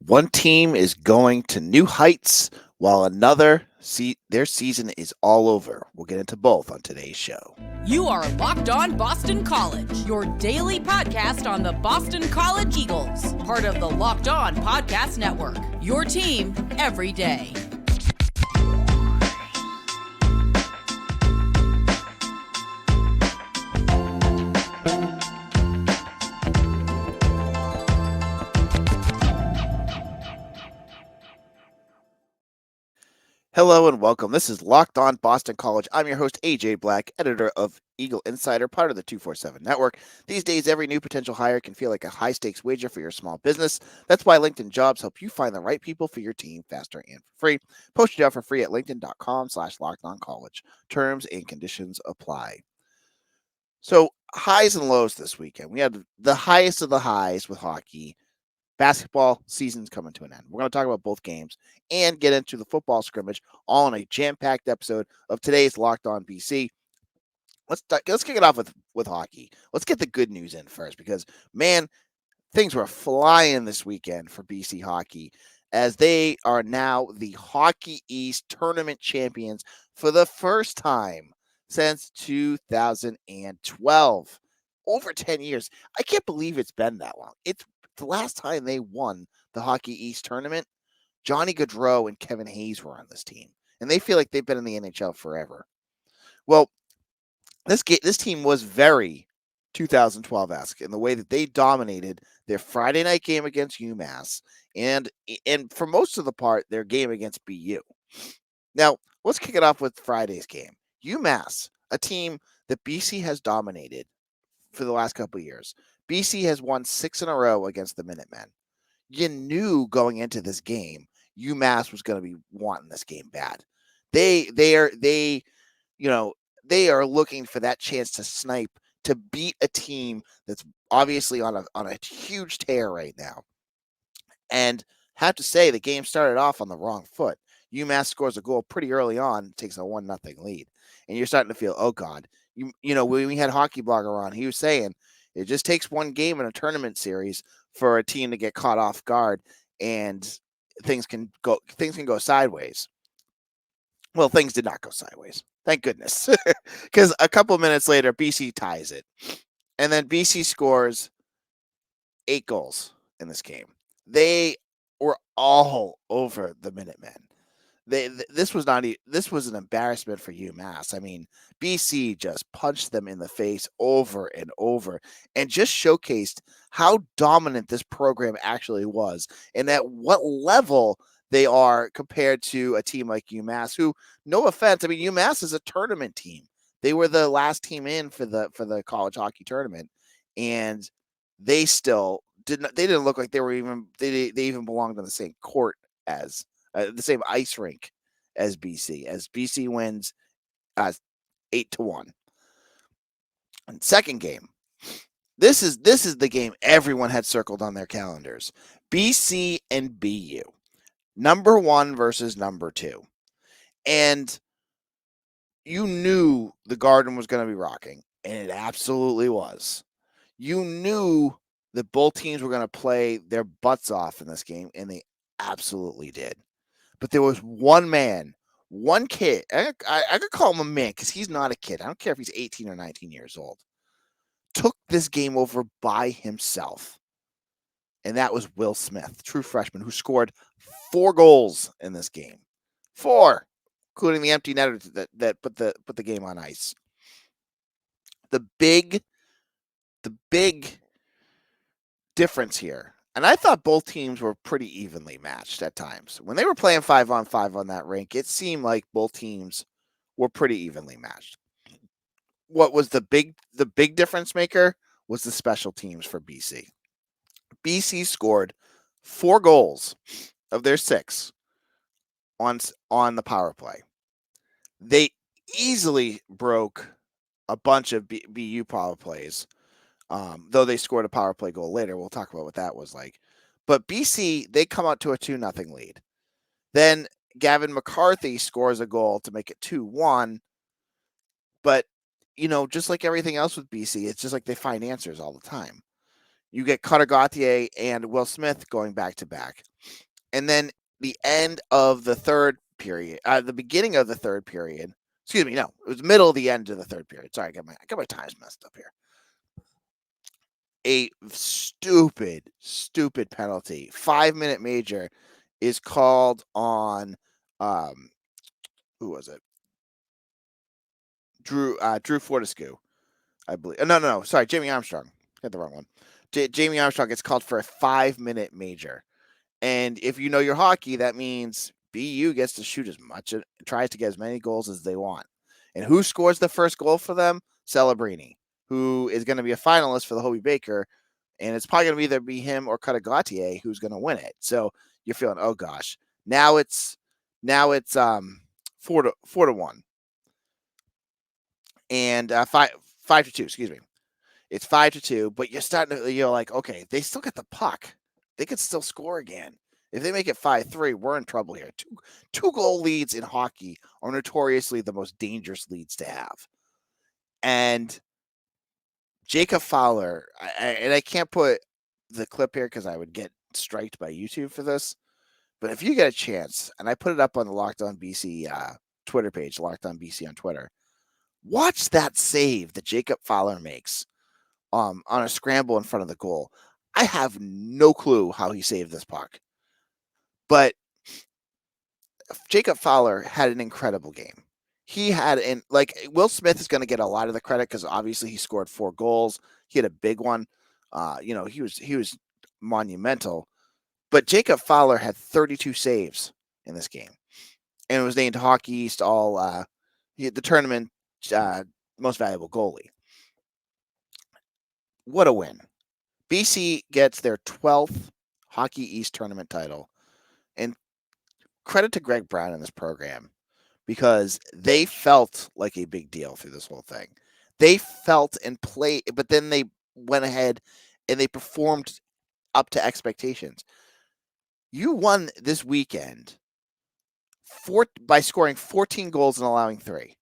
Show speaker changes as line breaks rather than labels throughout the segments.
One team is going to new heights while another their season is all over. We'll get into both on today's show.
You are Locked On Boston College, your daily podcast on the Boston College Eagles, part of the Locked On Podcast Network. Your team every day.
Hello and welcome. This is Locked On Boston College. I'm your host, AJ Black, editor of Eagle Insider, part of the 247 Network. These days, every new potential hire can feel like a high-stakes wager for your small business. That's why LinkedIn Jobs help you find the right people for your team faster and for free. Post your job for free at linkedin.com/lockedoncollege. Terms and conditions apply. So, highs and lows this weekend. We had the highest of the highs with hockey. Basketball season's coming to an end. We're going to talk about both games and get into the football scrimmage all in a jam-packed episode of today's Locked On BC. Let's kick it off with hockey. Let's get the good news in first because, man, things were flying this weekend for BC hockey as they are now the Hockey East tournament champions for the first time since 2012. Over 10 years. I can't believe it's been that long. It's the last time they won the Hockey East tournament. Johnny Gaudreau and Kevin Hayes were on this team, and they feel like they've been in the NHL forever. Well, this team was very 2012-esque in the way that they dominated their Friday night game against UMass and for most of the part, their game against BU. Now, let's kick it off with Friday's game. UMass, a team that BC has dominated for the last couple of years. BC has won 6 in a row against the Minutemen. You knew going into this game, UMass was going to be wanting this game bad. They are looking for that chance to snipe to beat a team that's obviously on a huge tear right now. And have to say the game started off on the wrong foot. UMass scores a goal pretty early on, takes a 1-0 lead. And you're starting to feel, oh God. When we had Hockey Blogger on, he was saying it just takes one game in a tournament series for a team to get caught off guard and things can go sideways. Well, things did not go sideways. Thank goodness. Because a couple of minutes later, BC ties it. And then BC scores 8 goals in this game. They were all over the Minutemen. This was an embarrassment for UMass. I mean, BC just punched them in the face over and over and just showcased how dominant this program actually was and at what level they are compared to a team like UMass, who, no offense, I mean, UMass is a tournament team. They were the last team in for the college hockey tournament, and they still didn't look like they even belonged on the same court as the same ice rink as BC. As BC wins 8-1. And second game, this is the game everyone had circled on their calendars. BC and BU, number 1 versus number 2, and you knew the Garden was going to be rocking, and it absolutely was. You knew that both teams were going to play their butts off in this game, and they absolutely did. But there was one kid. I could call him a man because he's not a kid. I don't care if he's 18 or 19 years old. Took this game over by himself. And that was Will Smith, true freshman, who scored 4 goals in this game. 4, including the empty netter that put the game on ice. The big difference here, and I thought both teams were pretty evenly matched at times. When they were playing 5-on-5 on that rink, it seemed like both teams were pretty evenly matched. What was the big difference maker was the special teams for BC. BC scored 4 goals of their 6 on the power play. They easily broke a bunch of BU power plays. Though they scored a power play goal later. We'll talk about what that was like. But BC, they come out to a 2-0 lead. Then Gavin McCarthy scores a goal to make it 2-1. But, just like everything else with BC, it's just like they find answers all the time. You get Cutter Gauthier and Will Smith going back to back. And then the end of the third period, the beginning of the third period, excuse me, no, it was middle of the end of the third period. Sorry, I got my times messed up here. A stupid penalty. 5-minute major is called on who was it? Drew Fortescue, I believe. No. Sorry, Jamie Armstrong. Got the wrong one. Jamie Armstrong gets called for a 5-minute major. And if you know your hockey, that means BU gets to shoot as much and tries to get as many goals as they want. And who scores the first goal for them? Celebrini, who is going to be a finalist for the Hobie Baker. And it's probably going to either be him or Cutter Gauthier who's going to win it. So you're feeling, oh gosh, now it's 4-1 and 5-2. Excuse me, it's 5-2. But you're like, okay, they still get the puck. They could still score again. If they make it 5-3, we're in trouble here. Two goal leads in hockey are notoriously the most dangerous leads to have. And Jacob Fowler, and I can't put the clip here because I would get striked by YouTube for this. But if you get a chance, and I put it up on the Locked On BC Twitter page, Locked On BC on Twitter, watch that save that Jacob Fowler makes on a scramble in front of the goal. I have no clue how he saved this puck. But Jacob Fowler had an incredible game. He had Will Smith is going to get a lot of the credit because obviously he scored 4 goals. He had a big one. He was monumental. But Jacob Fowler had 32 saves in this game, and was named Hockey East the tournament most valuable goalie. What a win! BC gets their 12th Hockey East tournament title, and credit to Greg Brown in this program because they felt like a big deal through this whole thing. They felt and played, but then they went ahead and they performed up to expectations. You won this weekend by scoring 14 goals and allowing 3.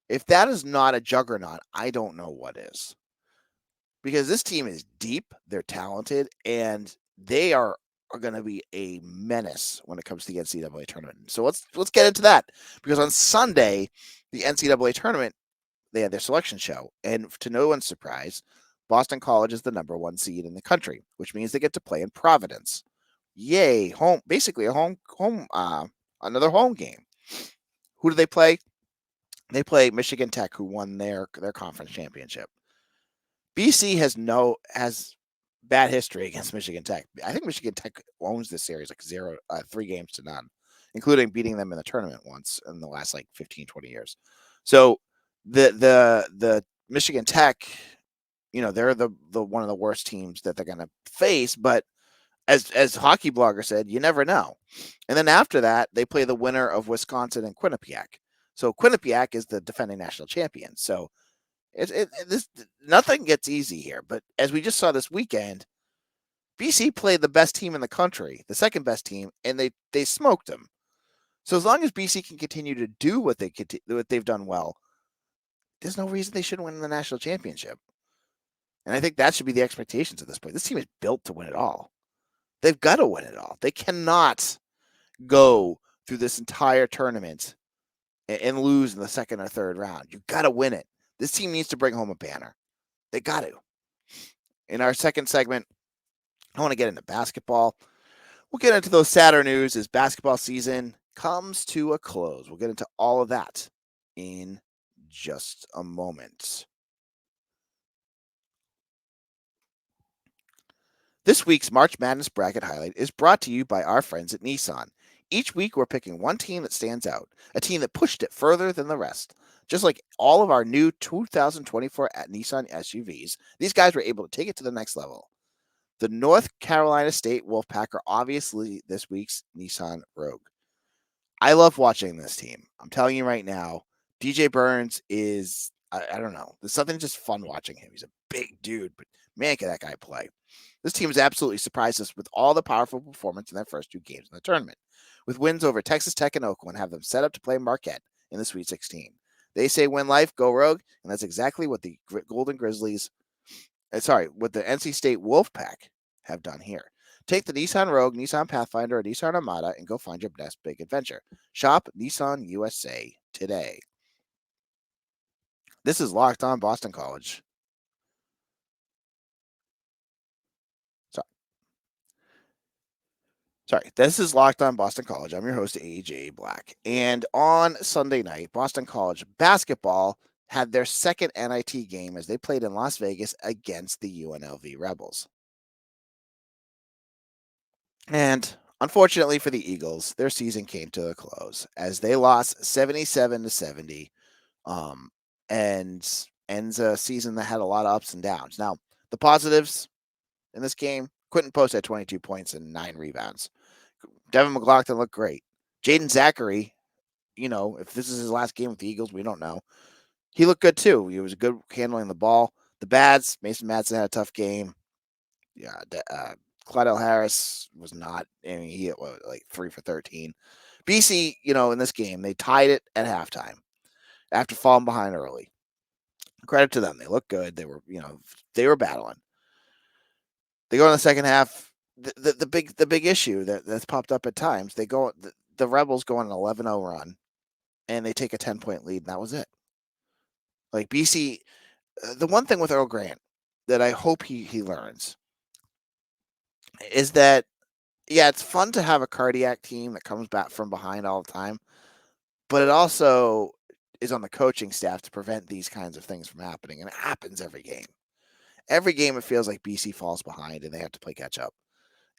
If that is not a juggernaut, I don't know what is. Because this team is deep, they're talented, and they are going to be a menace when it comes to the NCAA tournament. So let's get into that. Because on Sunday, the NCAA tournament, they had their selection show. And to no one's surprise, Boston College is the number 1 seed in the country, which means they get to play in Providence. Yay, home, basically another home game. Who do they play? They play Michigan Tech, who won their conference championship. BC has bad history against Michigan Tech. I think Michigan Tech owns this series 3 games to none, including beating them in the tournament once in the last 15, 20 years. So the Michigan Tech, they're the one of the worst teams that they're going to face, but as Hockey Blogger said, you never know. And then after that, they play the winner of Wisconsin and Quinnipiac. So Quinnipiac is the defending national champion. So nothing gets easy here. But as we just saw this weekend, BC played the best team in the country, the second best team, and they smoked them. So as long as BC can continue to do what they've done well, there's no reason they shouldn't win the national championship. And I think that should be the expectations at this point. This team is built to win it all. They've got to win it all. They cannot go through this entire tournament and lose in the second or third round. You've got to win it. This team needs to bring home a banner. They got to. In our second segment, I want to get into basketball. We'll get into those sadder news as basketball season comes to a close. We'll get into all of that in just a moment. This week's March Madness Bracket Highlight is brought to you by our friends at Nissan. Each week, we're picking one team that stands out, a team that pushed it further than the rest. Just like all of our new 2024 Nissan SUVs, these guys were able to take it to the next level. The North Carolina State Wolfpack are obviously this week's Nissan Rogue. I love watching this team. I'm telling you right now, DJ Burns is, I don't know, there's something just fun watching him. He's a big dude, but man, can that guy play. This team has absolutely surprised us with all the powerful performance in their first 2 games in the tournament. With wins over Texas Tech and Oakland, have them set up to play Marquette in the Sweet 16. They say win life, go Rogue, and that's exactly what the Golden Grizzlies what the NC State Wolfpack have done here. Take the Nissan Rogue, Nissan Pathfinder, or Nissan Armada and go find your next big adventure. Shop Nissan USA today. This is Locked On Boston College. Sorry, this is Locked On Boston College. I'm your host, AJ Black. And on Sunday night, Boston College basketball had their second NIT game as they played in Las Vegas against the UNLV Rebels. And unfortunately for the Eagles, their season came to a close as they lost 77-70, and ends a season that had a lot of ups and downs. Now, the positives in this game, Quentin Post had 22 points and 9 rebounds. Devin McLaughlin looked great. Jaden Zachary, if this is his last game with the Eagles, we don't know. He looked good too. He was good handling the ball. The Bads, Mason Madsen had a tough game. Yeah, Clydell Harris was not. I mean, he hit like 3 for 13. BC, in this game, they tied it at halftime after falling behind early. Credit to them. They looked good. They were battling. They go in the second half. The big issue that's popped up at times, the Rebels go on an 11-0 run and they take a 10-point lead, and that was it. Like BC, the one thing with Earl Grant that I hope he learns is that, yeah, it's fun to have a cardiac team that comes back from behind all the time, but it also is on the coaching staff to prevent these kinds of things from happening, and it happens every game. Every game it feels like BC falls behind and they have to play catch up.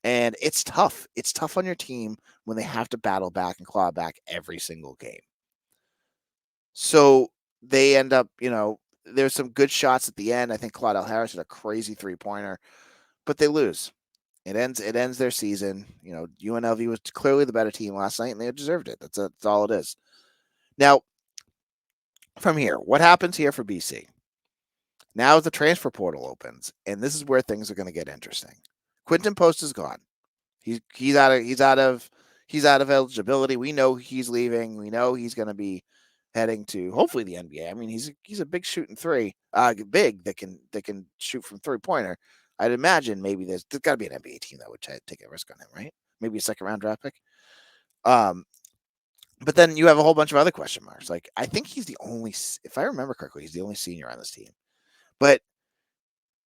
And it's tough. It's tough on your team when they have to battle back and claw back every single game. So they end up, there's some good shots at the end. I think Clydell Harris had a crazy 3-pointer, but they lose. It ends their season. UNLV was clearly the better team last night, and they deserved it. That's all it is. Now, from here, what happens here for BC? Now the transfer portal opens, and this is where things are going to get interesting. Quentin Post is gone. He's out of eligibility. We know he's leaving. We know he's going to be heading to hopefully the NBA. I mean, he's a big shooting three, big that can shoot from 3-pointer. I'd imagine maybe there's got to be an NBA team that would take a risk on him, right? Maybe a second-round draft pick. But then you have a whole bunch of other question marks. Like, I think he's the only, if I remember correctly, he's the only senior on this team. But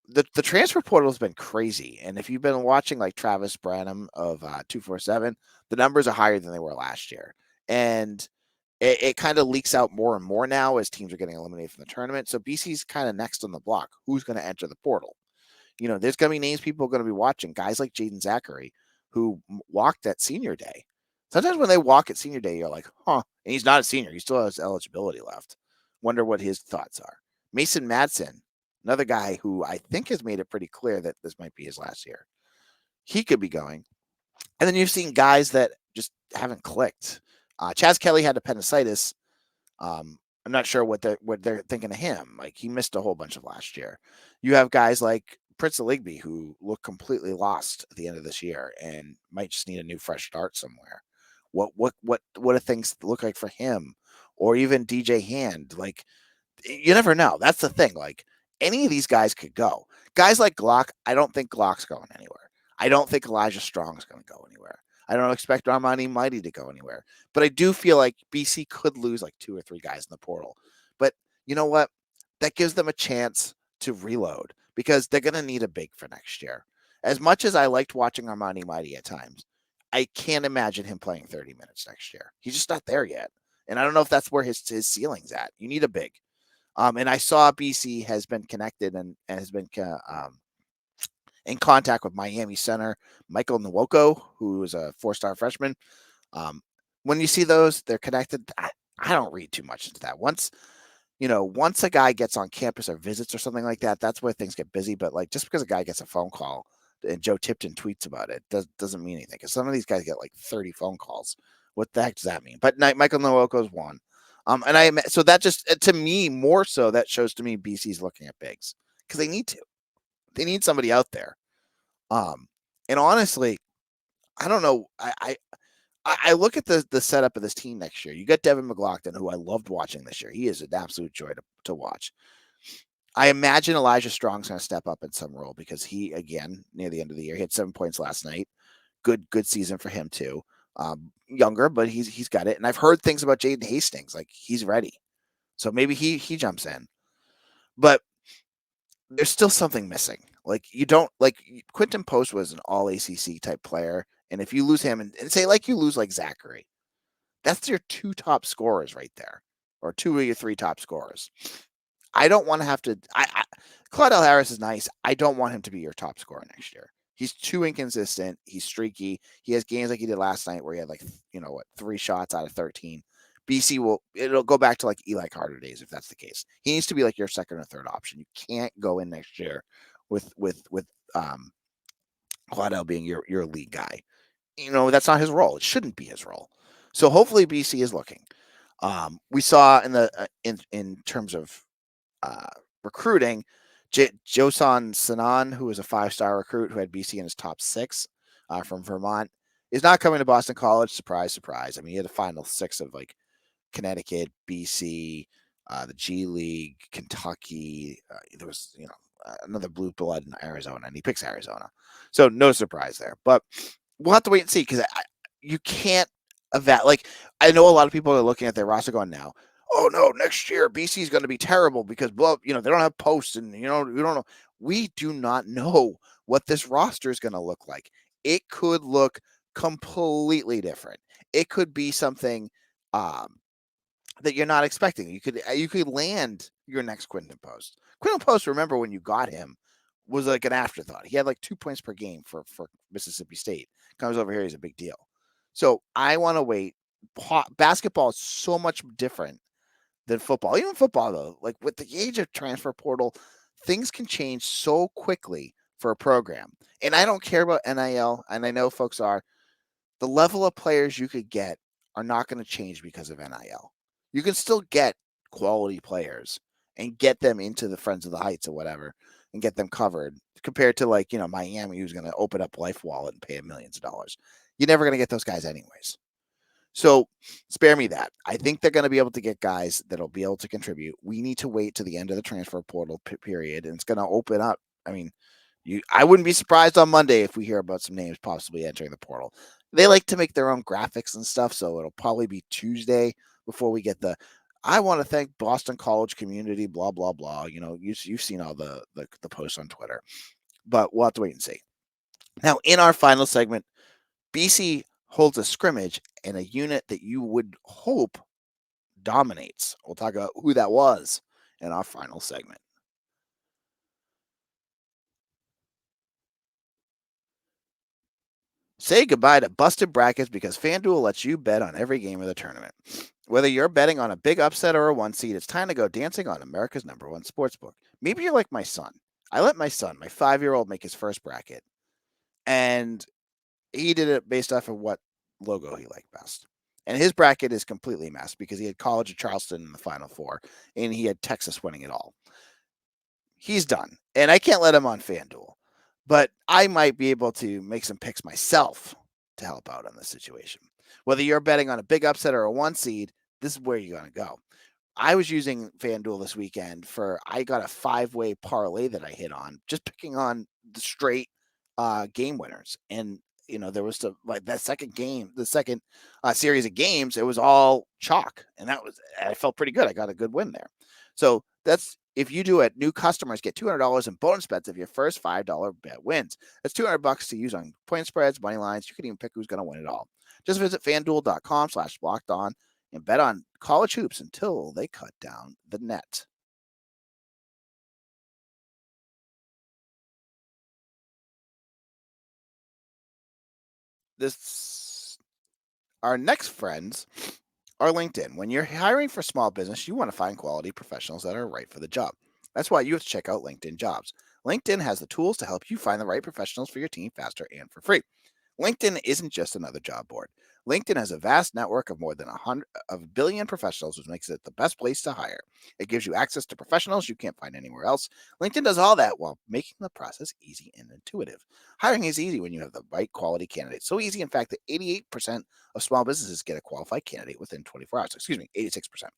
the transfer portal has been crazy. And if you've been watching like Travis Branham of 247, the numbers are higher than they were last year. And it kind of leaks out more and more now as teams are getting eliminated from the tournament. So BC's kind of next on the block. Who's going to enter the portal? There's going to be names people are going to be watching. Guys like Jaden Zachary, who walked at senior day. Sometimes when they walk at senior day, you're like, huh. And he's not a senior. He still has eligibility left. Wonder what his thoughts are. Mason Madsen, another guy who I think has made it pretty clear that this might be his last year. He could be going. And then you've seen guys that just haven't clicked. Chaz Kelly had appendicitis. I'm not sure what they're thinking of him. Like, he missed a whole bunch of last year. You have guys like Prince Ligby who look completely lost at the end of this year and might just need a new fresh start somewhere. What do things look like for him? Or even DJ Hand? Like, you never know. That's the thing. Like, any of these guys could go. Guys like Glock, I don't think Glock's going anywhere. I don't think Elijah Strong's going to go anywhere. I don't expect Armani Mighty to go anywhere. But I do feel like BC could lose like 2 or 3 guys in the portal. But you know what? That gives them a chance to reload because they're going to need a big for next year. As much as I liked watching Armani Mighty at times, I can't imagine him playing 30 minutes next year. He's just not there yet. And I don't know if that's where his ceiling's at. You need a big. And I saw BC has been connected and has been in contact with Miami center Michael Nwoko, who is a 4-star freshman. When you see those, they're connected. I don't read too much into that. Once a guy gets on campus or visits or something like that, that's where things get busy. But like, just because a guy gets a phone call and Joe Tipton tweets about it doesn't mean anything. Because some of these guys get like 30 phone calls. What the heck does that mean? But Michael Nwoko is one. So that just, to me, more so, that shows to me BC's looking at bigs because they need to. They need somebody out there. And honestly, I don't know. I look at the setup of this team next year. You got Devin McLaughlin, who I loved watching this year. He is an absolute joy to watch. I imagine Elijah Strong's going to step up in some role because he, again, near the end of the year, he had 7 points last night. Good season for him too. Younger, but he's got it. And I've heard things about Jaden Hastings, like he's ready. So maybe he jumps in. But there's still something missing. Like you don't like Quinton Post was an all ACC type player. And if you lose him and say like you lose like Zachary, that's your 2 top scorers right there, or 2 of your 3 top scorers. I don't want to have to. Claudel Harris is nice. I don't want him to be your top scorer next year. He's too inconsistent. He's streaky. He has games like he did last night where he had like 3 shots out of 13. BC it'll go back to like Eli Carter days if that's the case. He needs to be like your second or third option. You can't go in next year with Claudel being your lead guy. That's not his role. It shouldn't be his role. So hopefully BC is looking. We saw in the in terms of recruiting, Josan Sanan, who was a 5-star recruit who had BC in his top 6 from Vermont, is not coming to Boston College. Surprise, surprise. I mean, he had a final 6 of like Connecticut, BC, the G League, Kentucky. There was, another blue blood in Arizona, and he picks Arizona. So no surprise there. But we'll have to wait and see because you can't like I know a lot of people are looking at their roster going now, oh no, next year BC is going to be terrible because they don't have posts and we don't know. We do not know what this roster is going to look like. It could look completely different. It could be something that you're not expecting. You could land your next Quinton Post. Quinton Post, remember when you got him, was like an afterthought. He had like 2 points per game for Mississippi State. Comes over here, he's a big deal. So I want to wait. Basketball is so much different than football. Even football, though, like with the age of transfer portal, things can change so quickly for a program. And I don't care about NIL, and I know folks are. The level of players you could get are not going to change because of NIL. You can still get quality players and get them into the Friends of the Heights or whatever and get them covered compared to like, Miami, who's going to open up Life Wallet and pay $millions of dollars. You're never going to get those guys anyways. So spare me that. I think they're going to be able to get guys that'll be able to contribute. We need to wait to the end of the transfer portal period, and it's going to open up. I mean, I wouldn't be surprised on Monday if we hear about some names possibly entering the portal. They like to make their own graphics and stuff, so it'll probably be Tuesday before we get I want to thank Boston College community, blah, blah, blah. You've seen all the posts on Twitter, but we'll have to wait and see. Now, in our final segment, BC holds a scrimmage and a unit that you would hope dominates. We'll talk about who that was in our final segment. Say goodbye to busted brackets because FanDuel lets you bet on every game of the tournament. Whether you're betting on a big upset or a 1 seed, it's time to go dancing on America's #1 sportsbook. Maybe you're like my son. I let my son, my 5-year-old, make his first bracket. And he did it based off of what logo he liked best. And his bracket is completely messed because he had College of Charleston in the Final Four and he had Texas winning it all. He's done. And I can't let him on FanDuel. But I might be able to make some picks myself to help out on this situation. Whether you're betting on a big upset or a 1 seed, this is where you're going to go. I was using FanDuel this weekend I got a 5-way parlay that I hit on, just picking on the straight game winners. And, there was that second game, the second series of games, it was all chalk. And I felt pretty good. I got a good win there. So if you do it, new customers get $200 in bonus bets if your first $5 bet wins. That's $200 to use on point spreads, money lines. You can even pick who's going to win it all. Just visit FanDuel.com/lockedon and bet on college hoops until they cut down the net. Our next friends are LinkedIn. When you're hiring for small business, you want to find quality professionals that are right for the job. That's why you have to check out LinkedIn Jobs. LinkedIn has the tools to help you find the right professionals for your team faster and for free. LinkedIn isn't just another job board. LinkedIn has a vast network of more than a billion professionals, which makes it the best place to hire. It gives you access to professionals you can't find anywhere else. LinkedIn does all that while making the process easy and intuitive. Hiring is easy when you have the right quality candidate. So easy, in fact, that 88% of small businesses get a qualified candidate within 24 hours. 86%.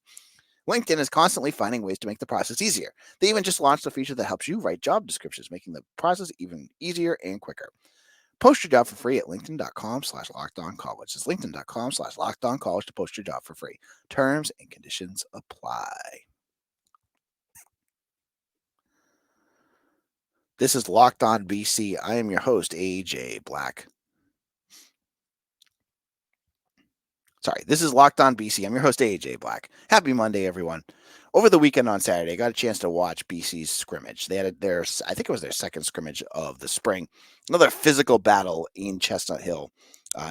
LinkedIn is constantly finding ways to make the process easier. They even just launched a feature that helps you write job descriptions, making the process even easier and quicker. Post your job for free at linkedin.com/lockedoncollege. It's linkedin.com/lockedoncollege to post your job for free. Terms and conditions apply. This is Locked On BC. I am your host, AJ Black. This is Locked On BC. I'm your host, AJ Black. Happy Monday, everyone. Over the weekend on Saturday, I got a chance to watch BC's scrimmage. They had I think it was their second scrimmage of the spring. Another physical battle in Chestnut Hill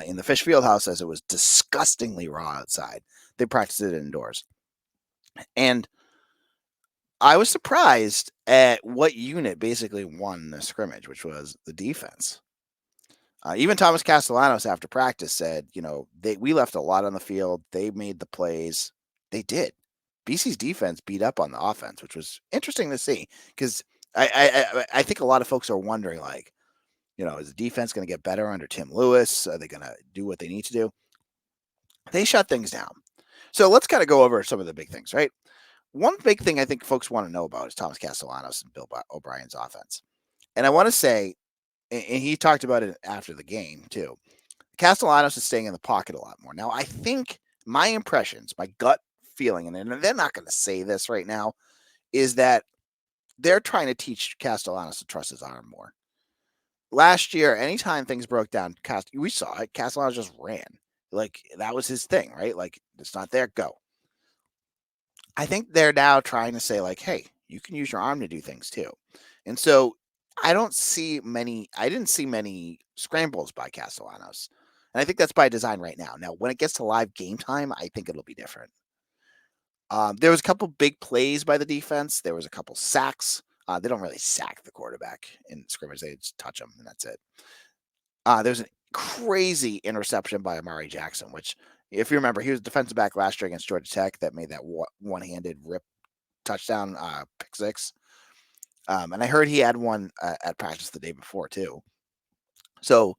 in the Fish Field House, as it was disgustingly raw outside. They practiced it indoors. And I was surprised at what unit basically won the scrimmage, which was the defense. Even Thomas Castellanos after practice said, we left a lot on the field. They made the plays. They did. BC's defense beat up on the offense, which was interesting to see because I think a lot of folks are wondering, is the defense going to get better under Tim Lewis? Are they going to do what they need to do? They shut things down. So let's kind of go over some of the big things, right? One big thing I think folks want to know about is Thomas Castellanos and Bill O'Brien's offense. And I want to say, and he talked about it after the game too, Castellanos is staying in the pocket a lot more. Now, I think my impressions, my gut feeling, and they're not going to say this right now, is that they're trying to teach Castellanos to trust his arm more. Last year, anytime things broke down, we saw it, Castellanos just ran. Like, that was his thing, right? Like, it's not there, go. I think they're now trying to say, like, hey, you can use your arm to do things too. And so I didn't see many scrambles by Castellanos. And I think that's by design right now. Now, when it gets to live game time, I think it'll be different. There was a couple big plays by the defense. There was a couple sacks. They don't really sack the quarterback in scrimmage. They just touch him, and that's it. There's a crazy interception by Amari Jackson, which, if you remember, he was defensive back last year against Georgia Tech that made that one-handed rip touchdown, pick six. And I heard he had one at practice the day before too. So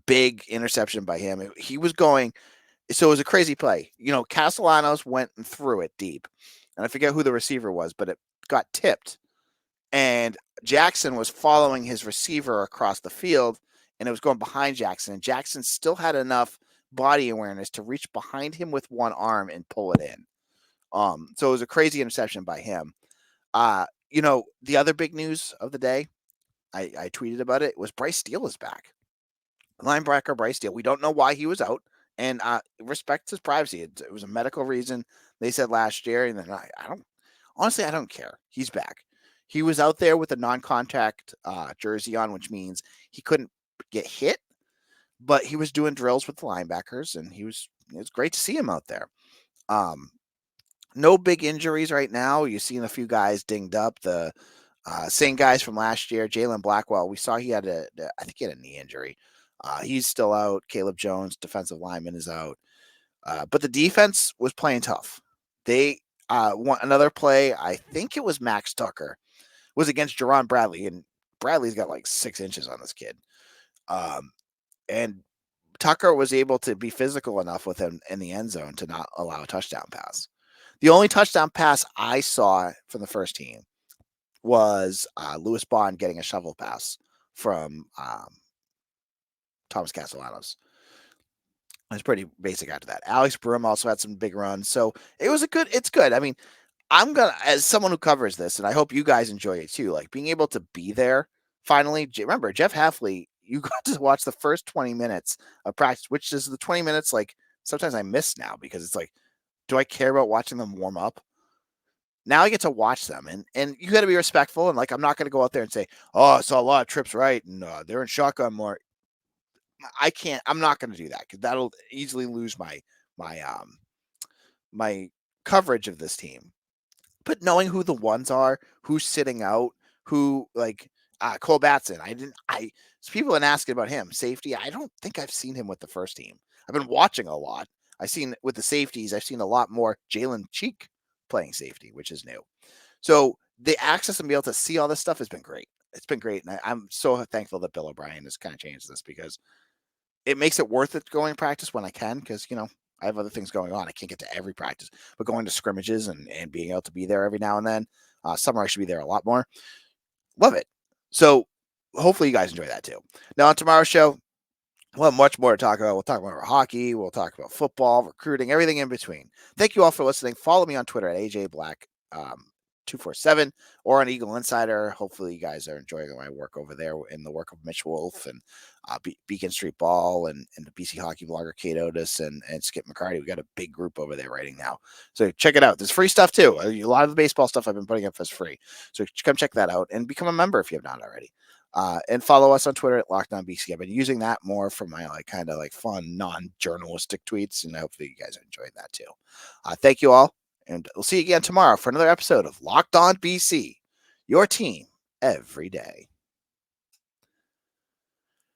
big interception by him. He was going. So it was a crazy play. Castellanos went and threw it deep. And I forget who the receiver was, but it got tipped. And Jackson was following his receiver across the field, and it was going behind Jackson. And Jackson still had enough body awareness to reach behind him with one arm and pull it in. So it was a crazy interception by him. The other big news of the day, I tweeted about it, was Bryce Steele is back. Linebacker Bryce Steele. We don't know why he was out, and respect his privacy. It was a medical reason, they said last year, and then I don't care. He's back. He was out there with a non-contact jersey on, which means he couldn't get hit, but he was doing drills with the linebackers, and it was great to see him out there. No big injuries right now. You've seen a few guys dinged up. The same guys from last year. Jalen Blackwell, we saw he had a knee injury. He's still out. Caleb Jones, defensive lineman, is out. But the defense was playing tough. They won another play. I think it was Max Tucker, was against Jerron Bradley, and Bradley's got like 6 inches on this kid. And Tucker was able to be physical enough with him in the end zone to not allow a touchdown pass. The only touchdown pass I saw from the first team was Lewis Bond getting a shovel pass from Thomas Castellanos. It was pretty basic after that. Alex Broom also had some big runs. So it's good. I mean, as someone who covers this, and I hope you guys enjoy it too, like being able to be there finally. Remember, Jeff Halfley, you got to watch the first 20 minutes of practice, which is the 20 minutes, like, sometimes I miss now because it's like, do I care about watching them warm up? Now I get to watch them, and you got to be respectful. And like, I'm not going to go out there and say, oh, I saw a lot of trips right, and they're in shotgun more. I'm not going to do that because that'll easily lose my coverage of this team. But knowing who the ones are, who's sitting out, who, like, Cole Batson, people been asking about him. Safety, I don't think I've seen him with the first team. I've been watching a lot. I've seen with the safeties, I've seen a lot more Jalen Cheek playing safety, which is new. So the access and be able to see all this stuff has been great. It's been great. And I'm so thankful that Bill O'Brien has kind of changed this because it makes it worth it going to practice when I can, because, I have other things going on. I can't get to every practice, but going to scrimmages and being able to be there every now and then. Summer I should be there a lot more. Love it. So hopefully you guys enjoy that too. Now on tomorrow's show, we'll have much more to talk about. We'll talk about hockey. We'll talk about football, recruiting, everything in between. Thank you all for listening. Follow me on Twitter at AJBlack247 or on Eagle Insider. Hopefully you guys are enjoying my work over there in the work of Mitch Wolf and Beacon Street Ball and the BC Hockey blogger Kate Otis and Skip McCarty. We got a big group over there writing now. So check it out. There's free stuff too. A lot of the baseball stuff I've been putting up is free. So come check that out and become a member if you have not already. And follow us on Twitter at LockedOnBC. I've been using that more for my kind of fun, non-journalistic tweets, and hopefully you guys are enjoying that too. Thank you all, and we'll see you again tomorrow for another episode of Locked On BC, your team every day.